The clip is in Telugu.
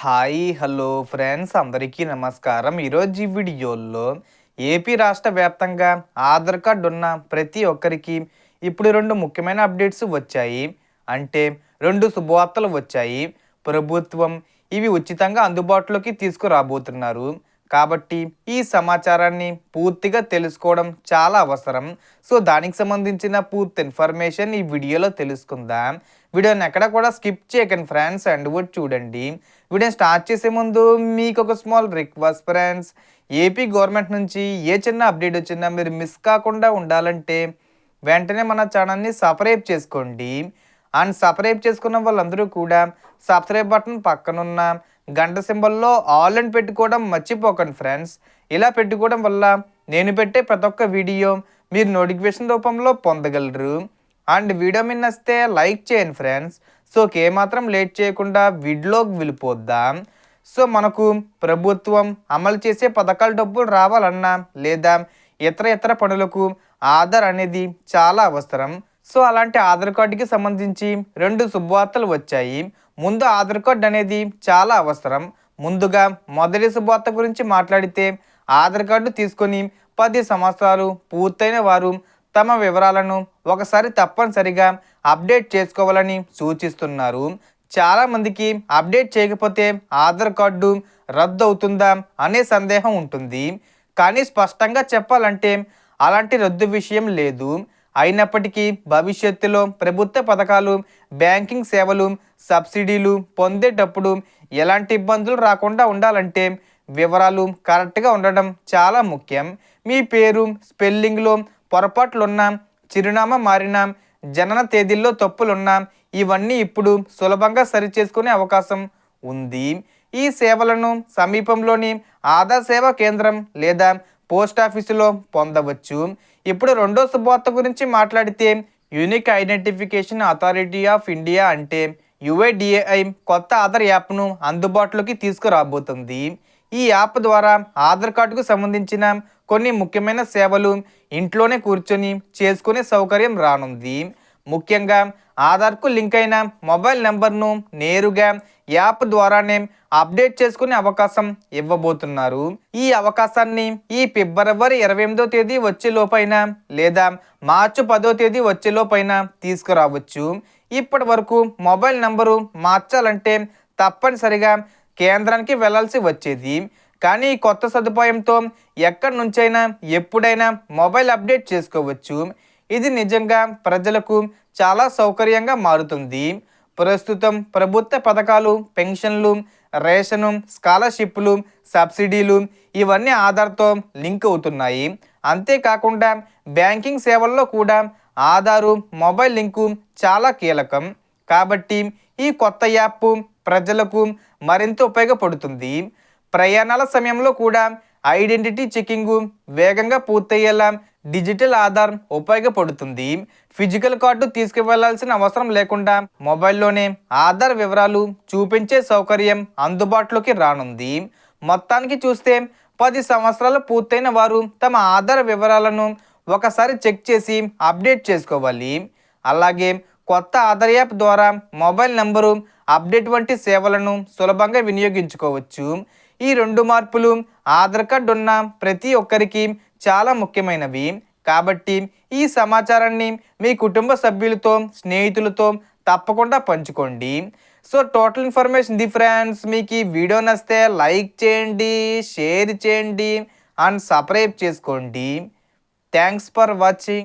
హాయ్ హలో ఫ్రెండ్స్ అందరికీ నమస్కారం. ఈరోజు ఈ వీడియోలో ఏపీ రాష్ట్ర వ్యాప్తంగా ఆధార్ కార్డు ఉన్న ప్రతి ఒక్కరికి ఇప్పుడు రెండు ముఖ్యమైన అప్డేట్స్ వచ్చాయి. అంటే రెండు శుభవార్తలు వచ్చాయి. ప్రభుత్వం ఇవి ఉచితంగా అందుబాటులోకి తీసుకురాబోతున్నారు. కాబట్టి ఈ సమాచారాన్ని పూర్తిగా తెలుసుకోవడం చాలా అవసరం. సో దానికి సంబంధించిన పూర్తి ఇన్ఫర్మేషన్ ఈ వీడియోలో తెలుసుకుందాం. వీడియోని ఎక్కడ కూడా స్కిప్ చేయకండి ఫ్రెండ్స్, అండ్ కూడా చూడండి. వీడియో స్టార్ట్ చేసే ముందు మీకు ఒక small request friends, AP government నుంచి ఏ చిన్న అప్డేట్ వచ్చినా మీరు మిస్ కాకుండా ఉండాలంటే వెంటనే మన ఛానల్ని సబ్స్క్రైబ్ చేసుకోండి. అండ్ సబ్స్క్రైబ్ చేసుకున్న వాళ్ళందరూ కూడా సబ్స్క్రైబ్ బటన్ పక్కనున్న గంట సింబల్లో ఆల్ అని పెట్టుకోవడం మర్చిపోకండి ఫ్రెండ్స్. ఇలా పెట్టుకోవడం వల్ల నేను పెట్టే ప్రతి ఒక్క వీడియో మీరు నోటిఫికేషన్ రూపంలో పొందగలరు. అండ్ వీడియో మీద నచ్చితే లైక్ చేయండి ఫ్రెండ్స్. సో ఏమాత్రం లేట్ చేయకుండా వీడియోకి వెళ్ళిపోద్దాం. సో మనకు ప్రభుత్వం అమలు చేసే పథకాల డబ్బులు రావాలన్నా లేదా ఇతర పనులకు ఆధార్ అనేది చాలా అవసరం. సో అలాంటి ఆధార్ కార్డుకి సంబంధించి రెండు శుభవార్తలు వచ్చాయి. ముందు ఆధార్ కార్డు అనేది చాలా అవసరం. ముందుగా మొదటి శుభవార్త గురించి మాట్లాడితే, ఆధార్ కార్డు తీసుకొని 10 సంవత్సరాలు పూర్తయిన వారు తమ వివరాలను ఒకసారి తప్పనిసరిగా అప్డేట్ చేసుకోవాలని సూచిస్తున్నారు. చాలామందికి అప్డేట్ చేయకపోతే ఆధార్ కార్డు రద్దు అవుతుందా అనే సందేహం ఉంటుంది. కానీ స్పష్టంగా చెప్పాలంటే అలాంటి రద్దు విషయం లేదు. అయినప్పటికీ భవిష్యత్తులో ప్రభుత్వ పథకాలు, బ్యాంకింగ్ సేవలు, సబ్సిడీలు పొందేటప్పుడు ఎలాంటి ఇబ్బందులు రాకుండా ఉండాలంటే వివరాలు కరెక్ట్గా ఉండడం చాలా ముఖ్యం. మీ పేరు స్పెల్లింగ్లో పొరపాట్లున్నా, చిరునామా మారినా, జనన తేదీల్లో తప్పులున్నా ఇవన్నీ ఇప్పుడు సులభంగా సరిచేసుకునే అవకాశం ఉంది. ఈ సేవలను సమీపంలోని ఆధార్ సేవా కేంద్రం లేదా పోస్ట్ ఆఫీసులో పొందవచ్చు. ఇప్పుడు రెండో శుభవార్త గురించి మాట్లాడితే, unique identification authority of India అంటే యుఐడిఏఐ కొత్త ఆధార్ యాప్ను అందుబాటులోకి తీసుకురాబోతుంది. ఈ యాప్ ద్వారా ఆధార్ కార్డుకు సంబంధించిన కొన్ని ముఖ్యమైన సేవలు ఇంట్లోనే కూర్చొని చేసుకునే సౌకర్యం రానుంది. ముఖ్యంగా ఆధార్కు లింక్ అయిన మొబైల్ నెంబర్ను నేరుగా యాప్ ద్వారానే అప్డేట్ చేసుకునే అవకాశం ఇవ్వబోతున్నారు. ఈ అవకాశాన్ని ఈ ఫిబ్రవరి 28వ తేదీ వచ్చేలోపైన లేదా మార్చి 10వ తేదీ వచ్చేలోపైన తీసుకురావచ్చు. ఇప్పటి వరకు మొబైల్ నెంబరు మార్చాలంటే తప్పనిసరిగా కేంద్రానికి వెళ్లాల్సి వచ్చేది. కానీ ఈ కొత్త సదుపాయంతో ఎక్కడి నుంచైనా ఎప్పుడైనా మొబైల్ అప్డేట్ చేసుకోవచ్చు. ఇది నిజంగా ప్రజలకు చాలా సౌకర్యంగా మారుతుంది. ప్రస్తుతం ప్రభుత్వ పథకాలు, పెన్షన్లు, రేషను, స్కాలర్షిప్లు, సబ్సిడీలు ఇవన్నీ ఆధార్తో లింక్ అవుతున్నాయి. అంతేకాకుండా బ్యాంకింగ్ సేవల్లో కూడా ఆధారు, మొబైల్ లింకు చాలా కీలకం. కాబట్టి ఈ కొత్త యాప్ ప్రజలకు మరింత ఉపయోగపడుతుంది. ప్రయాణాల సమయంలో కూడా ఐడెంటిటీ చెకింగ్ వేగంగా పూర్తయ్యేలా డిజిటల్ ఆధార్ ఉపయోగపడుతుంది. ఫిజికల్ కార్డు తీసుకువెళ్లాల్సిన అవసరం లేకుండా మొబైల్లోనే ఆధార్ వివరాలు చూపించే సౌకర్యం అందుబాటులోకి రానుంది. మొత్తానికి చూస్తే 10 సంవత్సరాలు పూర్తయిన వారు తమ ఆధార్ వివరాలను ఒకసారి చెక్ చేసి అప్డేట్ చేసుకోవాలి. అలాగే కొత్త ఆధార్ యాప్ ద్వారా మొబైల్ నంబరు అప్డేట్ వంటి సేవలను సులభంగా వినియోగించుకోవచ్చు. ఈ రెండు మార్పులు ఆధార్ కార్డు ఉన్న ప్రతి ఒక్కరికి చాలా ముఖ్యమైనవి. కాబట్టి ఈ సమాచారాన్ని మీ కుటుంబ సభ్యులతో, స్నేహితులతో తప్పకుండా పంచుకోండి. So total information the friends. మీకు ఈ వీడియో నచ్చితే లైక్ చేయండి, షేర్ చేయండి అండ్ సబ్స్క్రైబ్ చేసుకోండి. Thanks for watching.